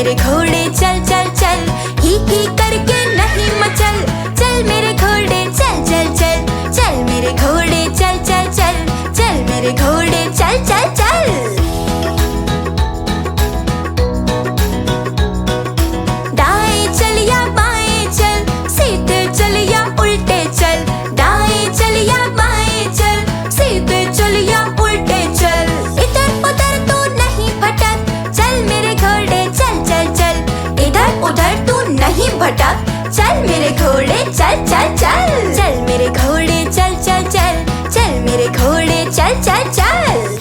मेरे घोड़े चल चल चल, ही करके नहीं मचल। चल मेरे घोड़े चल चल चल, चल मेरे घोड़े चल चल चल, चल मेरे घोड़े चल चल चल। दाएं चल या बाएं चल, सीधे चल या उल्टे चल। दाएं चल या बाएं चल, सीधे चल या उल्टे चल। इधर उधर तू नहीं भटक, चल मेरे घोड़े चल चल चल। इधर उधर तू नहीं भटक, चल मेरे घोड़े चल चल चल। चल मेरे घोड़े चल चल चल, चल मेरे घोड़े चल चल चल।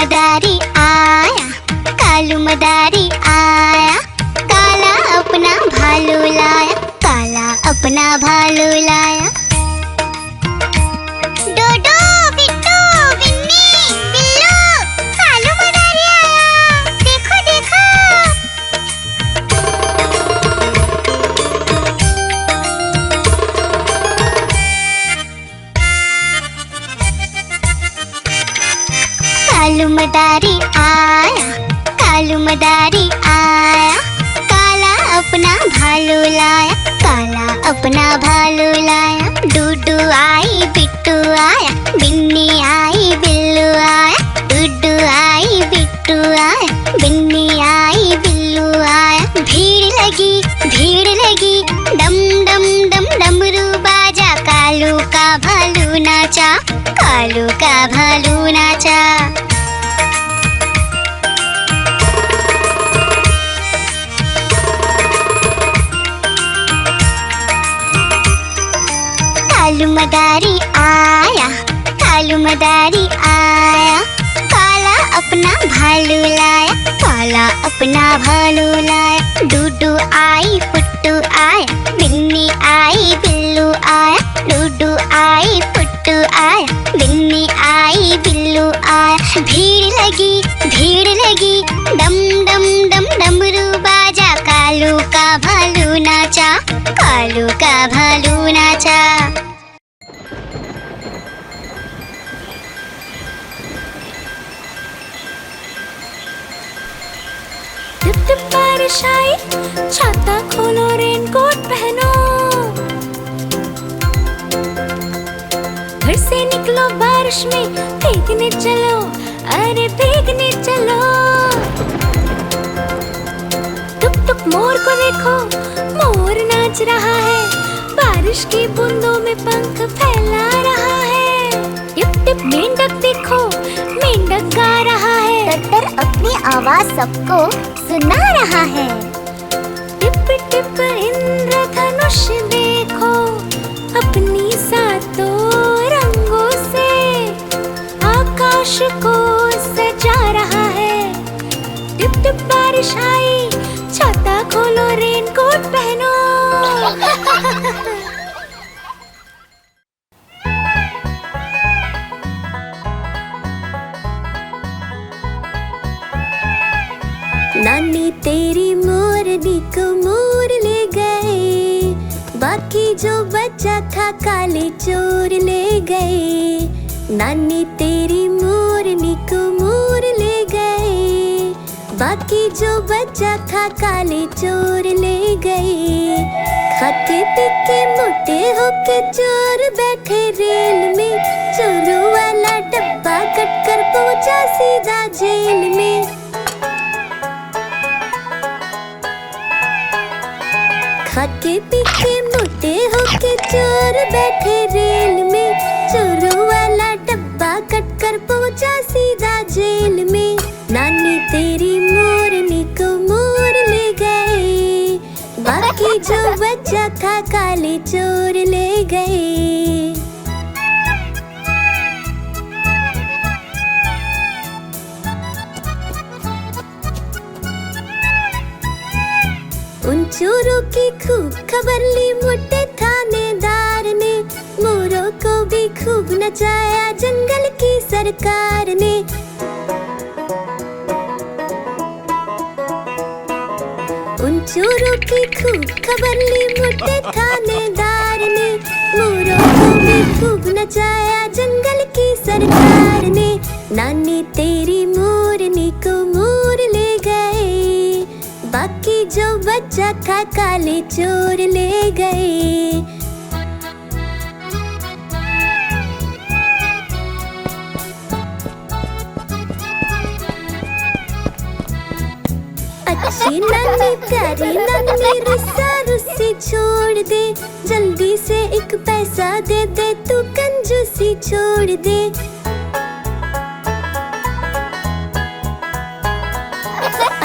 मदारी आया, कालू मदारी आया, काला अपना भालू लाया, काला अपना भालू लाया। डोडो, बिट्टू, बिन्नी, बिल्लू, कालू मदारी आया, देखो देखो। कालू मदारी आया, कालू मदारी आया, काला अपना भालू लाया, काला अपना भालू लाया। डूडू आई, बिट्टू आया, बिन्नी आई, बिल्लू आया, डूडू आई, बिट्टू आया, बिन्नी आई, बिल्लू आया। भीड़ लगी, डम डम डम डमरू बाजा, कालू का भालू नाचा, कालू का भालू नाचा। कालू मदारी आया, कालू मदारी आया, काला अपना भालू लाया, काला अपना भालू लाया। डूडू आई, पुट्टू आया, बिन्नी आई, बिल्लू आया, डूडू आई, पुट्टू आया, बिन्नी आई, बिल्लू आया। भीड़ लगी, डम डम डम डमरू बाजा, कालू का भालू नाचा, कालू का भालू नाचा। टिप टिप बारिश आई, छाता खोलो, रेनकोट पहनो, घर से निकलो बारिश में, भीगने चलो, अरे भीगने चलो। टुक टुक मोर को देखो, मोर नाच रहा है, बारिश की बूंदों में पंख फैला रहा है। टिप टिप मेंढक देखो, मेंढक गा रहा है, टट्टर अपनी आवाज सबको सुना रहा है। टिप टिप इंद्रधनुष देखो, अपनी सातों रंगों से आकाश को सजा रहा है। टिप टिप बारिश आई, छाता खोलो, रेनकोट पहनो। नानी तेरी मोरनी को मोर ले गए, बाकी जो बचा था काले चोर ले गए। नानी तेरी मोरनी को मोर ले गए, बाकी जो बचा था काले चोर ले गए। खाते पीके मोटे होके चोर बैठे रेल में, चोरों वाला डब्बा कट कर पहुंचा सीधा जेल में। खाके पीके मोटे होके चोर बैठे रेल में, चोरों वाला डब्बा कट कर पहुंचा सीधा जेल में। नानी तेरी मोरनी को मोर ले गए, बाकी जो बचा था काले चोर ले गए। उन चोरों की खूब खबर ली मोटे थानेदार ने, मोरों को भी खूब नचाया जंगल की सरकार ने। उन चोरों की खूब खबर ली मोटे थानेदार ने, मोरों को भी खूब नचाया जंगल की सरकार ने। नानी तेरी मोरनी को मोर ले गए, बाकी जो बचा था काले चोर ले गए। अच्छी नानी प्यारी नानी रुस्सा रुस्सी छोड़ दे, जल्दी से एक पैसा दे दे, तू कंजूसी छोड़ दे।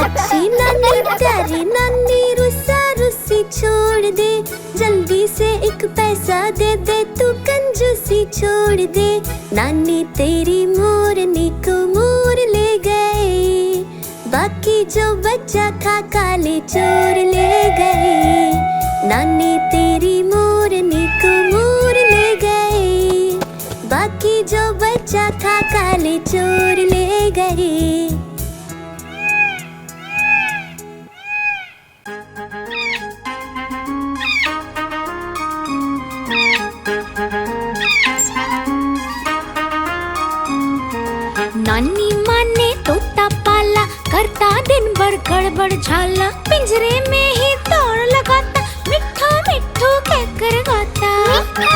अच्छी नानी प्यारी नानी रुस्सा रुस्सी छोड़ दे, जल्दी से एक पैसा दे दे, तू कंजूसी छोड़ दे। नानी तेरी मोरनी को मोर ले बाकी जो बच्चा था काले चोर ले गए, नानी तेरी मोरनी को मोर ले गए। बाकी जो बच्चा था काले चोर ले गए। नानी माँ ने तोता पाला, करता दिन भर गड़बड़ झाला। पिंजरे में ही दौड़ लगाता, मिट्ठू मिट्ठू कहकर गाता। मिट्ठू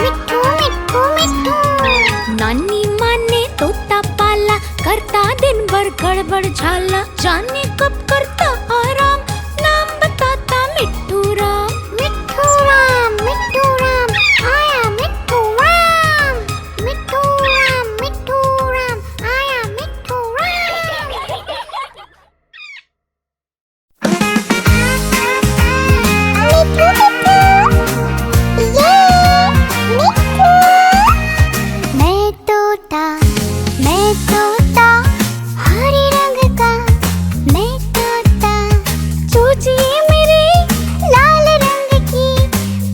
मिट्ठू मिट्ठू मिट्ठू। नानी माँ ने तोता पाला, करता दिन भर गड़बड़ झाला। जाने कब करता आराम, नाम बताता मिट्ठू राम। मिट्ठू राम मिट्ठू राम, आया मिट्ठू राम। मिट्ठू राम मिट्ठू राम, आया मिट्ठू राम। मैं तोता हरे रंग का, मैं तोता चूचिए मेरे लाल रंग की।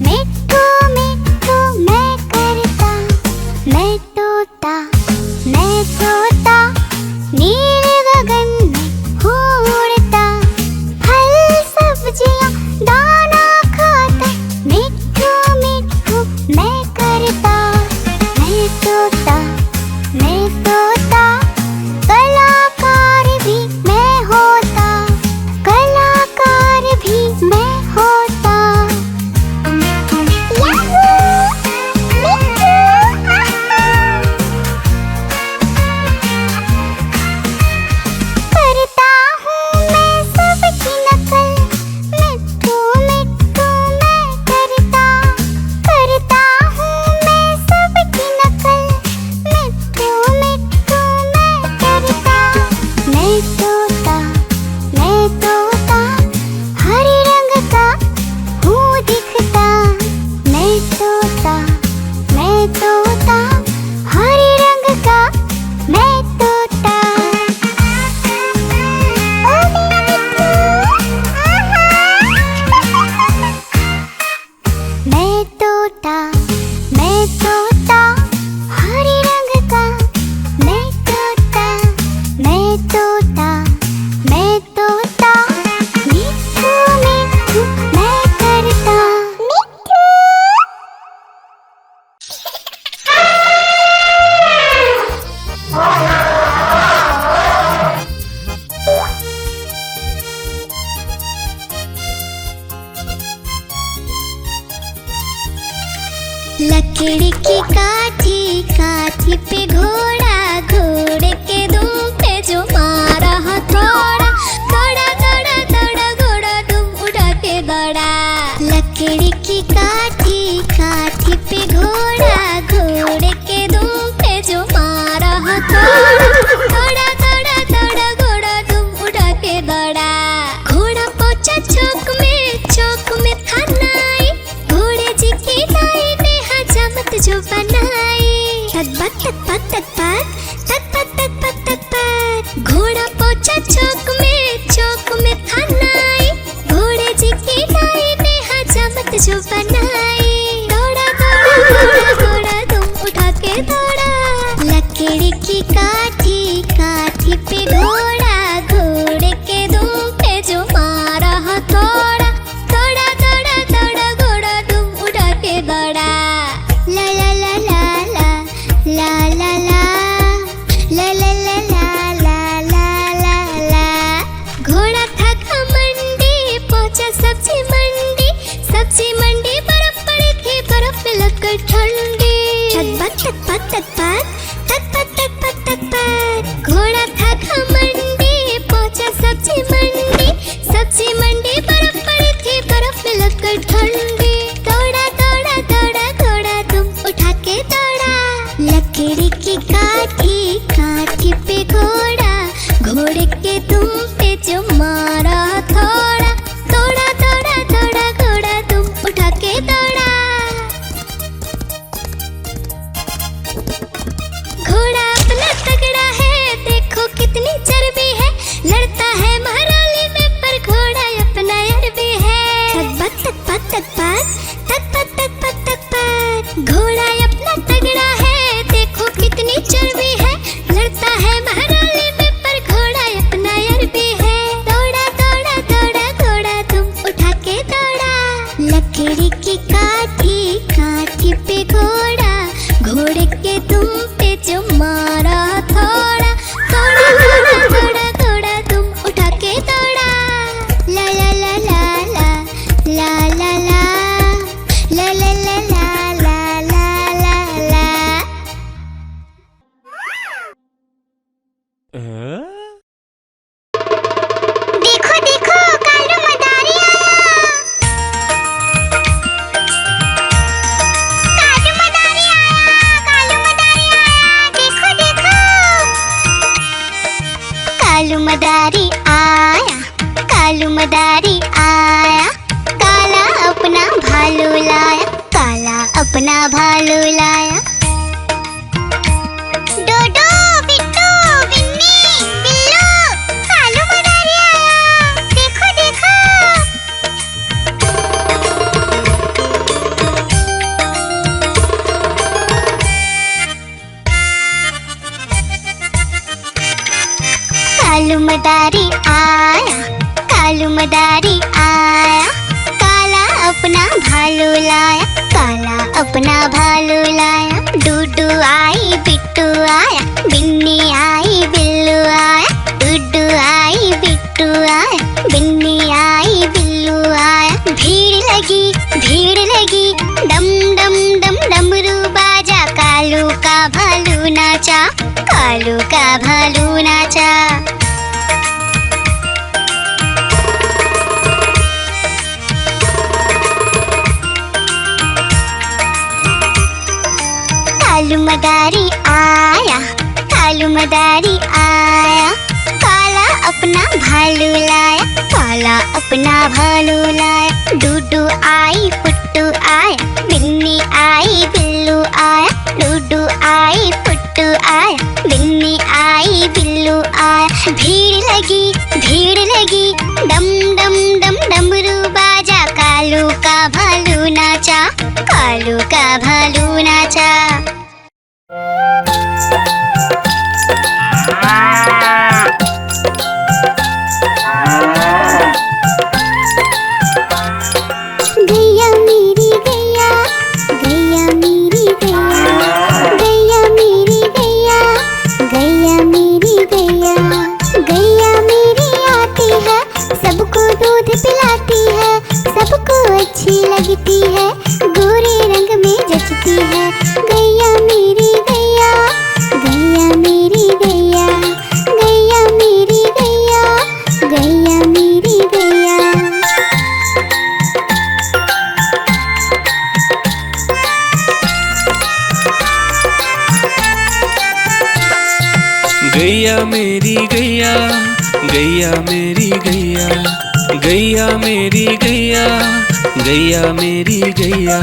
मिट्ठू मिट्ठू मैं करता, मैं तोता नीले गगन में उड़ता। फल सब्जियां दाना खाता, मिट्ठू मिट्ठू मैं करता। मैं तोता कलाकार भी मैं होता, कलाकार भी मैं होता। करता हूँ मैं सबकी नकल, मिट्ठू मिट्ठू मैं करता। करता हूँ मैं सबकी नकल, मिट्ठू मिट्ठू मैं करता। मैं तोता हरे रंग का हूँ दिखता। मैं तोता हरे रंग का, मैं तोता। ओ मेरा मिट्ठू, आहा। मैं तोता हरे रंग का, मैं तोता। मिट्ठू मिट्ठू मैं करता। लकड़ी की काठी, काठी पे घोड़ा, घोड़े के दुम पे जो मारा हथौड़ा। दौड़ा दौड़ा दौड़ा घोड़ा दुम उठा के दौड़ा। लकड़ी की काठी, काठी पे घोड़ा, घोड़े के दुम पे जो मारा हथौड़ा। दौड़ा दौड़ा दौड़ा घोड़ा दुम उठा के दौड़ा। घोड़ा पहुंचा चौक में था नाई, घोड़े जी की नाई ने हजामत जो बनाई। तक पत घोड़ा पहुंचा चौक में था नाई, घोड़े जी की नाई ने हजामत जो बनाई। दौड़ा दौड़ा घोड़ा दुम उठा के दौड़ा। लकड़ी की काठी, काठी पे घोड़ा, घोड़े के दुम पे जो मारा हथौड़ा। दौड़ा दौड़ा दौड़ा घोड़ा दुम उठा के दौड़ा। ला ला ला ला ला ला ला ला ला ला ला ला ला ला ला। घोड़ा था घमंडी, पहुंचा सब्जी मंडी। बर्फ पड़ी थी, बर्फ में लगकर ठंडी। घोड़ा था घमंडी, पहुंचा सब्जी मंडी। बर्फ पड़ी थी, बर्फ में लगकर ठंडी। दौड़ा दौड़ा दौड़ा घोड़ा दुम उठा के दौड़ा। लकड़ी की काठी, काठी पे घोड़ा, घोड़े के दुम पे जो मारा हथौड़ा। दौड़ा दौड़ा दौड़ा घोड़ा दुम उठा के दौड़ा। घोड़ा अपना तगड़ा है, देखो कितनी चर्बी है। लड़ता है महाराली में पर घोड़ा अपना अरबी है। दौड़ा दौड़ा दौड़ा दौड़ा तुम उठा के दौड़ा। लकड़ी की काठी काठी पे घोड़ा, घोड़े के तुम पे जो मारा थोड़ा। दौड़ा दौड़ा दौड़ा दौड़ा तुम उठा के दौड़ा। ला ला ला ला ला ला ला ला ला ला ला ला ला ला ला। देखो देखो कालू मदारी आया। कालू मदारी आया, कालू मदारी आया, देखो देखो। कालू मदारी आया, कालू मदारी आया। काला अपना भालू लाया, काला अपना भालू लाया। डोडो बिट्टू बिन्नी बिल्लू, कालू मदारी आया, देखो देखो। कालू मदारी आया, कालू मदारी आया। काला अपना भालू लाया, काला अपना भालू लाया। डूडू आई बिट्टू आया, बिन्नी आई बिल्लू आया। डूडू आई बिट्टू आया, बिन्नी आई बिल्लू आया। भीड़ लगी डम डम डम डमरू बाजा। कालू का भालू नाचा, कालू का भालू नाचा। कालू मदारी आया, कालू मदारी आया। काला अपना भालू लाया, काला अपना भालू लाया। डूडू आई पुट्टू आया, बिन्नी आई बिल्लू आया। डूडू आई पुट्टू आया, बिन्नी आई बिल्लू आया। भीड़ लगी डम डम डम डमरू बाजा। कालू का भालू नाचा, कालू का भालू नाचा। गैया मेरी गैया, गैया मेरी गैया, गैया मेरी गैया, गैया मेरी गैया। गैया मेरी आती है, सबको दूध पिलाती है, सबको अच्छी लगती है, गोरे रंग में जचती है। गैया मेरी गैया, गैया मेरी गैया, गैया मेरी गैया, गैया मेरी गैया। गैया मेरी गैया, गैया मेरी गैया, गैया मेरी गैया, गैया मेरी गैया।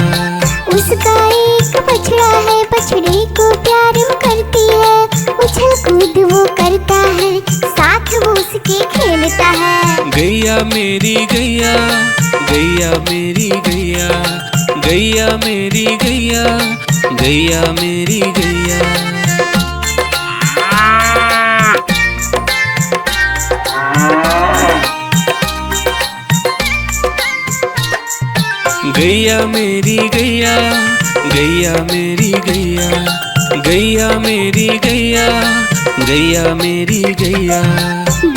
उसका एक बछड़ा है, बछड़े को प्यार वो करती है। उछल कूद वो करता है, साथ वो उसके खेलता है। गैया मेरी गैया, गैया मेरी गैया, गैया मेरी गैया, गैया मेरी गैया। गैया मेरी गैया, गैया मेरी गैया, गैया मेरी गैया, गैया मेरी गैया।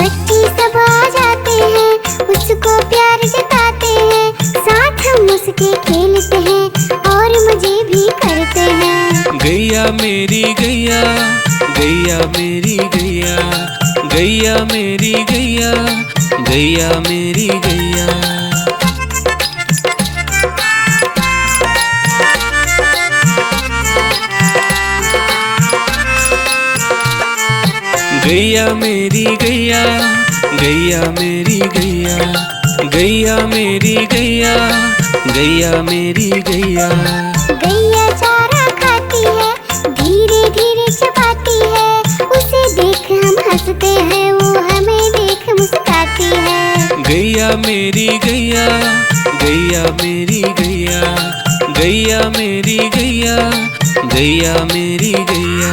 बच्चे सब आ जाते हैं, उसको प्यार जताते हैं, साथ हम उसके खेलते हैं और मजे भी करते हैं। गैया मेरी गैया, गैया मेरी गैया, गैया मेरी गैया, गैया मेरी गैया। गैया मेरी गैया, गैया मेरी गैया, गैया मेरी गैया, गैया मेरी गैया। गैया चारा खाती है, धीरे धीरे चबाती है, उसे देख हम हंसते हैं, वो हमें देख मुस्कुराती है। गैया मेरी गैया, गैया मेरी गैया, गैया मेरी गैया, गैया मेरी गैया।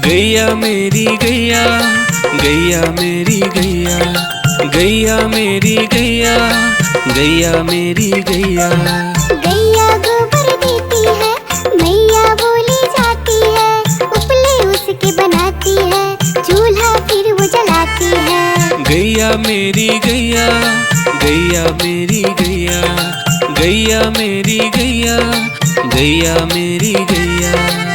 गैया मेरी गैया, गैया मेरी गैया, गैया मेरी गैया, गैया मेरी गैया। गैया गोबर देती है, मैया बोली जाती है, उपले उसके बनाती है, चूल्हा फिर वो जलाती है। गैया मेरी गैया, गैया मेरी गैया, गैया मेरी गैया, गैया मेरी गैया।